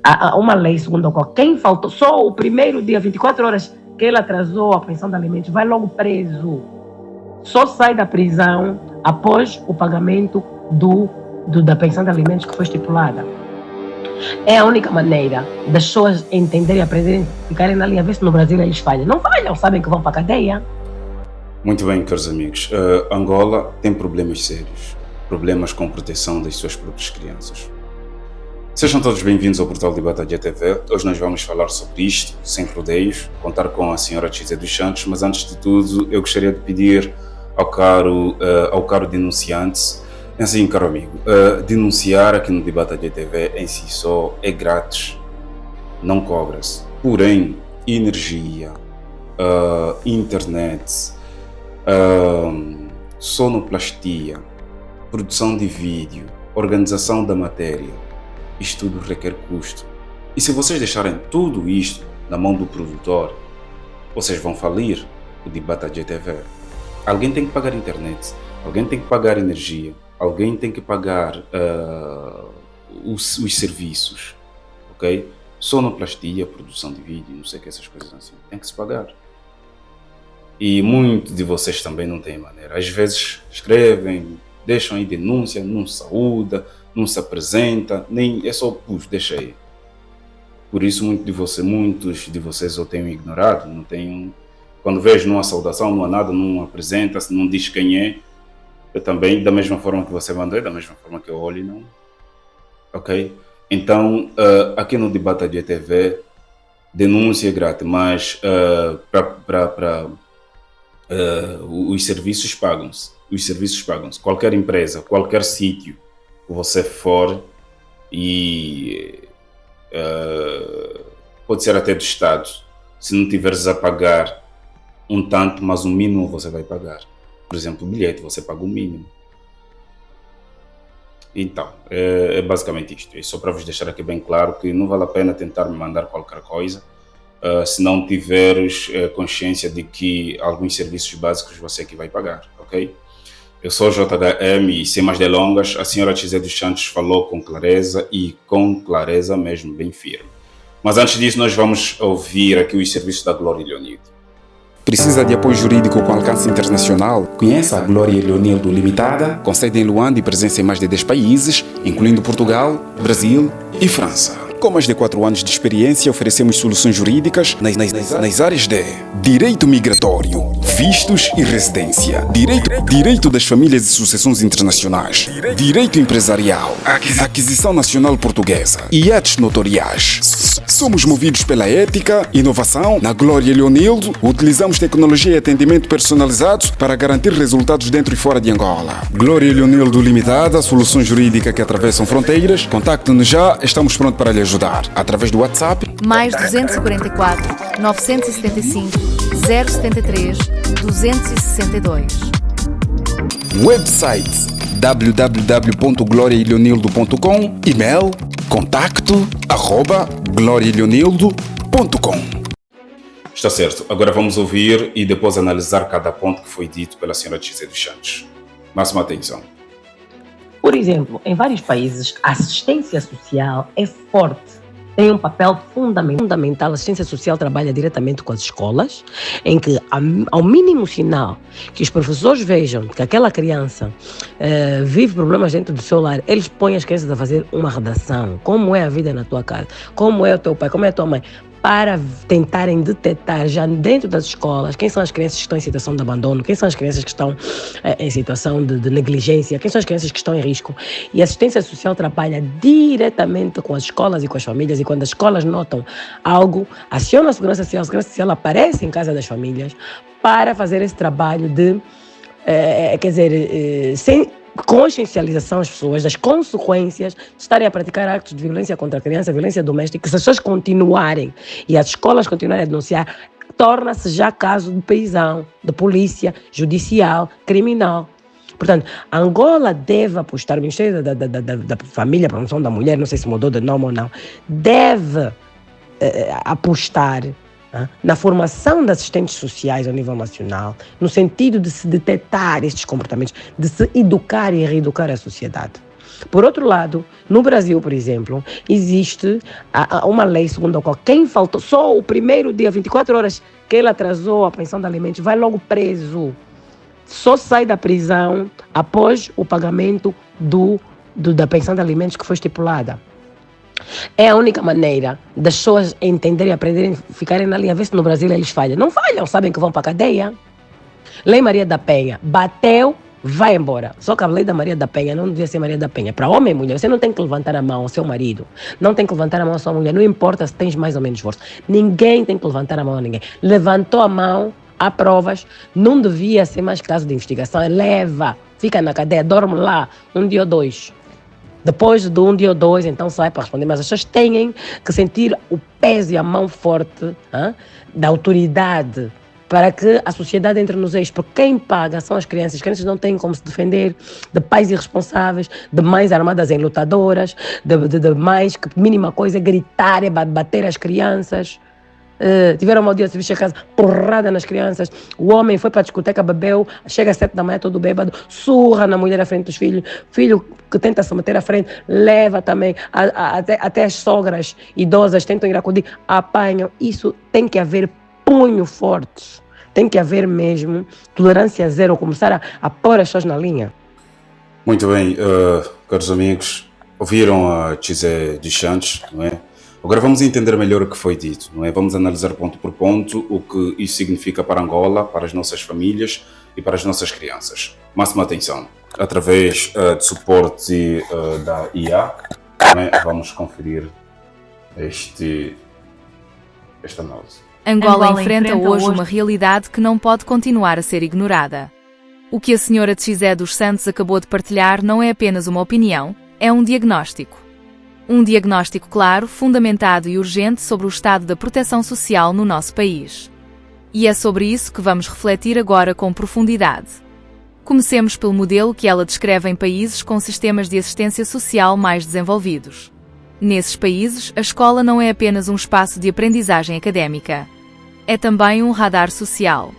Há uma lei segundo a qual quem faltou, só o primeiro dia, 24 horas que ele atrasou a pensão de alimentos, vai logo preso. Só sai da prisão após o pagamento da pensão de alimentos que foi estipulada. É a única maneira das pessoas entenderem, aprenderem, ficarem na linha, ver se no Brasil eles falham. Não falham, sabem que vão para a cadeia. Muito bem, caros amigos. Angola tem problemas sérios. Problemas com proteção das suas próprias crianças. Sejam todos bem-vindos ao portal Debate GTV. Hoje nós vamos falar sobre isto, sem rodeios, contar com a senhora Chizé dos Santos, mas antes de tudo eu gostaria de pedir ao caro denunciante, assim, caro amigo, denunciar aqui no Debate GTV em si só é grátis, não cobra-se. Porém, energia, internet, sonoplastia, produção de vídeo, organização da matéria, isto tudo requer custo. E se vocês deixarem tudo isto na mão do produtor, vocês vão falir o Debate GTV. Alguém tem que pagar internet, alguém tem que pagar energia, alguém tem que pagar os serviços, ok? Sonoplastia, produção de vídeo, não sei o que, essas coisas assim, tem que se pagar. E muitos de vocês também não têm maneira. Às vezes escrevem, deixam aí denúncia, não saúda, não se apresenta, nem é só puxa, deixa aí. Por isso muitos de vocês eu tenho ignorado, não tenho. Quando vejo numa saudação, não há nada, não apresenta-se, não diz quem é, eu também, da mesma forma que você mandou, da mesma forma que eu olho e não. Ok? Então, aqui no Debate GTV, denúncia é grátis, mas os serviços pagam-se. Os serviços pagam-se. Qualquer empresa, qualquer sítio que você for, e pode ser até do Estado, se não tiveres a pagar um tanto, mas o mínimo você vai pagar. Por exemplo, o bilhete, você paga o mínimo. Então, é basicamente isto. É só para vos deixar aqui bem claro que não vale a pena tentar me mandar qualquer coisa, se não tiveres consciência de que alguns serviços básicos você que vai pagar, ok? Eu sou o JHM e, sem mais delongas, a senhora Chizé dos Santos falou com clareza e com clareza mesmo, bem firme. Mas antes disso, nós vamos ouvir aqui os serviços da Glória Leonildo. Precisa de apoio jurídico com alcance internacional? Conheça a Glória Leonildo Limitada, com sede em Luanda e presença em mais de 10 países, incluindo Portugal, Brasil e França. Com mais de 4 anos de experiência, oferecemos soluções jurídicas nas áreas de direito migratório, vistos e residência, direito das famílias e sucessões internacionais, direito empresarial, aquisição nacional portuguesa e atos notoriais. Somos movidos pela ética, inovação. Na Glória Leonildo, utilizamos tecnologia e atendimento personalizados para garantir resultados dentro e fora de Angola. Glória Leonildo Limitada, soluções jurídicas que atravessam fronteiras. Contacte-nos já, estamos prontos para lhe ajudar. Através do WhatsApp mais 244 975 073 262. Website www.glorialeonildo.com. E-mail contacto@glorialeonildo.com. Está certo. Agora vamos ouvir e depois analisar cada ponto que foi dito pela senhora Chizé dos Santos. Máxima atenção. Por exemplo, em vários países, a assistência social é forte. Tem um papel fundamental. A assistência social trabalha diretamente com as escolas, em que, ao mínimo sinal que os professores vejam que aquela criança vive problemas dentro do seu lar, eles põem as crianças a fazer uma redação. Como é a vida na tua casa? Como é o teu pai? Como é a tua mãe? Para tentarem detectar já dentro das escolas quem são as crianças que estão em situação de abandono, quem são as crianças que estão em situação de negligência, quem são as crianças que estão em risco. E a assistência social trabalha diretamente com as escolas e com as famílias, e quando as escolas notam algo, acionam a Segurança Social aparece em casa das famílias para fazer esse trabalho de, sem consciencialização às pessoas das consequências de estarem a praticar atos de violência contra a criança, violência doméstica. Se as pessoas continuarem e as escolas continuarem a denunciar, torna-se já caso de prisão, de polícia, judicial, criminal. Portanto, Angola deve apostar, o Ministério da Família, Promoção da Mulher, não sei se mudou de nome ou não, deve apostar na formação de assistentes sociais ao nível nacional, no sentido de se detectar estes comportamentos, de se educar e reeducar a sociedade. Por outro lado, no Brasil, por exemplo, existe uma lei segundo a qual quem faltou, só o primeiro dia, 24 horas que ele atrasou a pensão de alimentos, vai logo preso. Só sai da prisão após o pagamento da pensão de alimentos que foi estipulada. É a única maneira das pessoas entenderem, aprenderem, ficarem na linha. Vê se no Brasil eles falham. Não falham, sabem que vão para a cadeia. Lei Maria da Penha, bateu, vai embora. Só que a lei da Maria da Penha não devia ser Maria da Penha. Para homem e mulher, você não tem que levantar a mão ao seu marido. Não tem que levantar a mão à sua mulher. Não importa se tens mais ou menos força. Ninguém tem que levantar a mão a ninguém. Levantou a mão, há provas, não devia ser mais caso de investigação. Leva, fica na cadeia, dorme lá, um dia ou dois. Depois de um dia ou dois, então sai para responder. Mas as pessoas têm que sentir o peso e a mão forte da autoridade para que a sociedade entre nos eixos. Porque quem paga são as crianças. As crianças não têm como se defender de pais irresponsáveis, de mães armadas em lutadoras, de mães que mínima coisa é gritar, é bater as crianças. Tiveram mau dia de serviço a casa, porrada nas crianças. O homem foi para a discoteca, bebeu, chega às 7 da manhã todo bêbado, surra na mulher à frente dos filhos. Filho que tenta se meter à frente, leva também. Até as sogras idosas tentam ir acudir, apanham. Isso tem que haver punho forte. Tem que haver mesmo tolerância zero, começar a pôr as pessoas na linha. Muito bem, caros amigos, ouviram a Tizé dos Santos, não é? Agora vamos entender melhor o que foi dito, não é? Vamos analisar ponto por ponto o que isso significa para Angola, para as nossas famílias e para as nossas crianças. Máxima atenção, através de suporte da IA, não é? Vamos conferir esta análise. Angola enfrenta hoje uma realidade que não pode continuar a ser ignorada. O que a senhora Tizé dos Santos acabou de partilhar não é apenas uma opinião, é um diagnóstico. Um diagnóstico claro, fundamentado e urgente sobre o estado da proteção social no nosso país. E é sobre isso que vamos refletir agora com profundidade. Comecemos pelo modelo que ela descreve em países com sistemas de assistência social mais desenvolvidos. Nesses países, a escola não é apenas um espaço de aprendizagem académica. É também um radar social.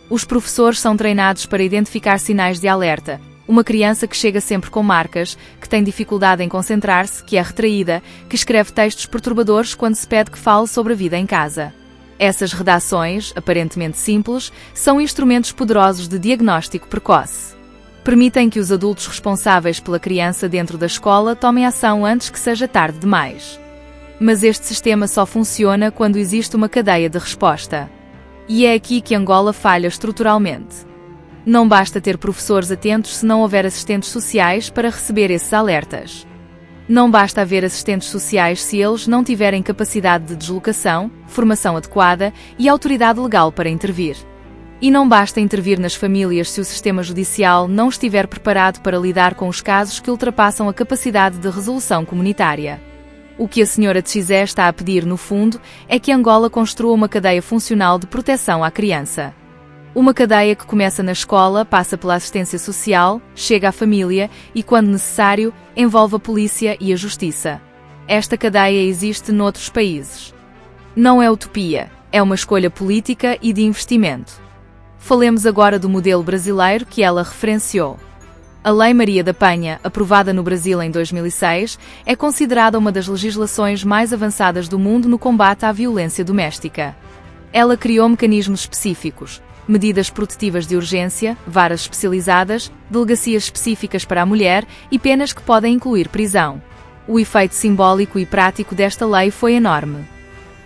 Os professores são treinados para identificar sinais de alerta. Uma criança que chega sempre com marcas, que tem dificuldade em concentrar-se, que é retraída, que escreve textos perturbadores quando se pede que fale sobre a vida em casa. Essas redações, aparentemente simples, são instrumentos poderosos de diagnóstico precoce. Permitem que os adultos responsáveis pela criança dentro da escola tomem ação antes que seja tarde demais. Mas este sistema só funciona quando existe uma cadeia de resposta. E é aqui que Angola falha estruturalmente. Não basta ter professores atentos se não houver assistentes sociais para receber esses alertas. Não basta haver assistentes sociais se eles não tiverem capacidade de deslocação, formação adequada e autoridade legal para intervir. E não basta intervir nas famílias se o sistema judicial não estiver preparado para lidar com os casos que ultrapassam a capacidade de resolução comunitária. O que a senhora Tizé está a pedir, no fundo, é que Angola construa uma cadeia funcional de proteção à criança. Uma cadeia que começa na escola, passa pela assistência social, chega à família e, quando necessário, envolve a polícia e a justiça. Esta cadeia existe noutros países. Não é utopia, é uma escolha política e de investimento. Falemos agora do modelo brasileiro que ela referenciou. A Lei Maria da Penha, aprovada no Brasil em 2006, é considerada uma das legislações mais avançadas do mundo no combate à violência doméstica. Ela criou mecanismos específicos, medidas protetivas de urgência, varas especializadas, delegacias específicas para a mulher e penas que podem incluir prisão. O efeito simbólico e prático desta lei foi enorme.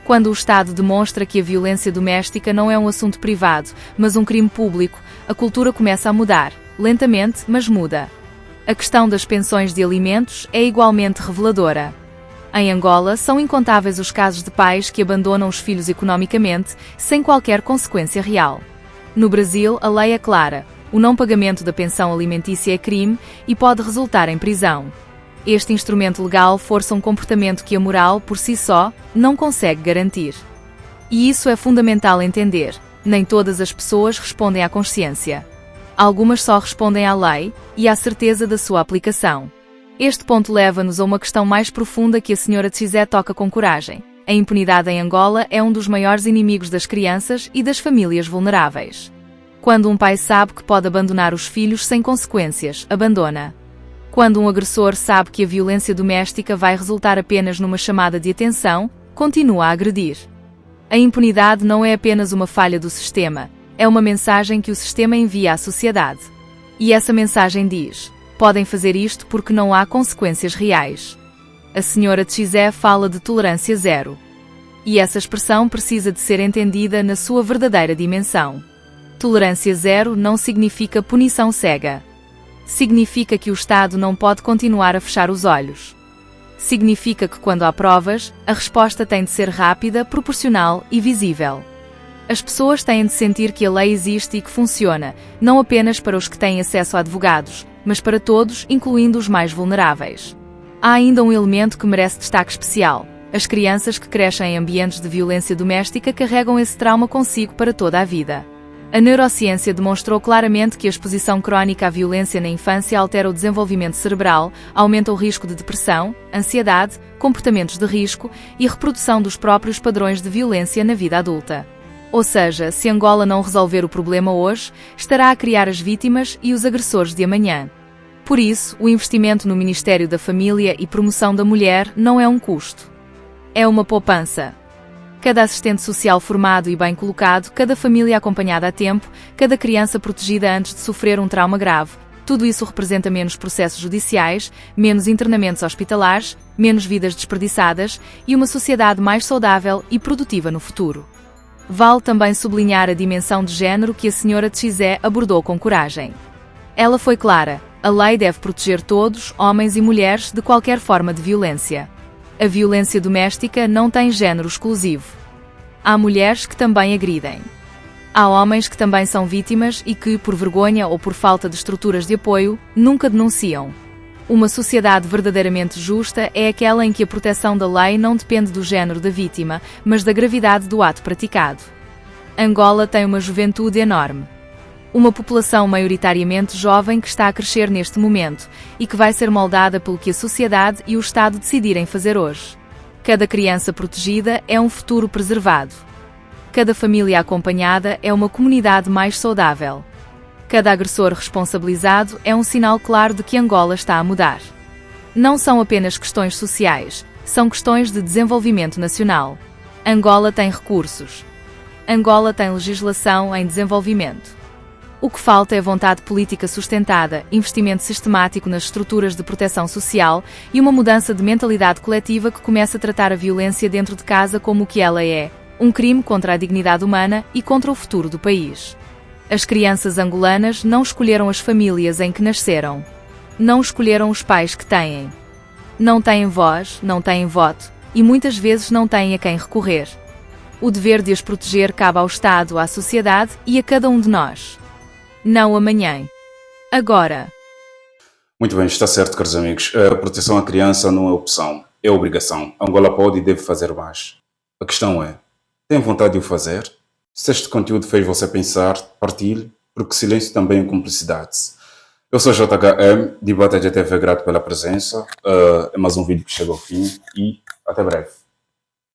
Quando o Estado demonstra que a violência doméstica não é um assunto privado, mas um crime público, a cultura começa a mudar, lentamente, mas muda. A questão das pensões de alimentos é igualmente reveladora. Em Angola, são incontáveis os casos de pais que abandonam os filhos economicamente, sem qualquer consequência real. No Brasil, a lei é clara: o não pagamento da pensão alimentícia é crime e pode resultar em prisão. Este instrumento legal força um comportamento que a moral, por si só, não consegue garantir. E isso é fundamental entender: nem todas as pessoas respondem à consciência. Algumas só respondem à lei e à certeza da sua aplicação. Este ponto leva-nos a uma questão mais profunda que a senhora Tizé toca com coragem. A impunidade em Angola é um dos maiores inimigos das crianças e das famílias vulneráveis. Quando um pai sabe que pode abandonar os filhos sem consequências, abandona. Quando um agressor sabe que a violência doméstica vai resultar apenas numa chamada de atenção, continua a agredir. A impunidade não é apenas uma falha do sistema, é uma mensagem que o sistema envia à sociedade. E essa mensagem diz: podem fazer isto porque não há consequências reais. A senhora Tchizé fala de tolerância zero. E essa expressão precisa de ser entendida na sua verdadeira dimensão. Tolerância zero não significa punição cega. Significa que o Estado não pode continuar a fechar os olhos. Significa que quando há provas, a resposta tem de ser rápida, proporcional e visível. As pessoas têm de sentir que a lei existe e que funciona, não apenas para os que têm acesso a advogados, mas para todos, incluindo os mais vulneráveis. Há ainda um elemento que merece destaque especial. As crianças que crescem em ambientes de violência doméstica carregam esse trauma consigo para toda a vida. A neurociência demonstrou claramente que a exposição crónica à violência na infância altera o desenvolvimento cerebral, aumenta o risco de depressão, ansiedade, comportamentos de risco e reprodução dos próprios padrões de violência na vida adulta. Ou seja, se Angola não resolver o problema hoje, estará a criar as vítimas e os agressores de amanhã. Por isso, o investimento no Ministério da Família e Promoção da Mulher não é um custo. É uma poupança. Cada assistente social formado e bem colocado, cada família acompanhada a tempo, cada criança protegida antes de sofrer um trauma grave, tudo isso representa menos processos judiciais, menos internamentos hospitalares, menos vidas desperdiçadas e uma sociedade mais saudável e produtiva no futuro. Vale também sublinhar a dimensão de género que a senhora Tchizé abordou com coragem. Ela foi clara: a lei deve proteger todos, homens e mulheres, de qualquer forma de violência. A violência doméstica não tem género exclusivo. Há mulheres que também agridem. Há homens que também são vítimas e que, por vergonha ou por falta de estruturas de apoio, nunca denunciam. Uma sociedade verdadeiramente justa é aquela em que a proteção da lei não depende do género da vítima, mas da gravidade do ato praticado. Angola tem uma juventude enorme. Uma população maioritariamente jovem que está a crescer neste momento e que vai ser moldada pelo que a sociedade e o Estado decidirem fazer hoje. Cada criança protegida é um futuro preservado. Cada família acompanhada é uma comunidade mais saudável. Cada agressor responsabilizado é um sinal claro de que Angola está a mudar. Não são apenas questões sociais, são questões de desenvolvimento nacional. Angola tem recursos. Angola tem legislação em desenvolvimento. O que falta é vontade política sustentada, investimento sistemático nas estruturas de proteção social e uma mudança de mentalidade coletiva que comece a tratar a violência dentro de casa como o que ela é, um crime contra a dignidade humana e contra o futuro do país. As crianças angolanas não escolheram as famílias em que nasceram. Não escolheram os pais que têm. Não têm voz, não têm voto e muitas vezes não têm a quem recorrer. O dever de as proteger cabe ao Estado, à sociedade e a cada um de nós. Não amanhã. Agora. Muito bem, está certo, caros amigos. A proteção à criança não é opção, é obrigação. Angola pode e deve fazer mais. A questão é, tem vontade de o fazer? Se este conteúdo fez você pensar, partilhe, porque silêncio também é cumplicidade. Eu sou JHM, Debate GTV, grato pela presença. É mais um vídeo que chega ao fim e até breve.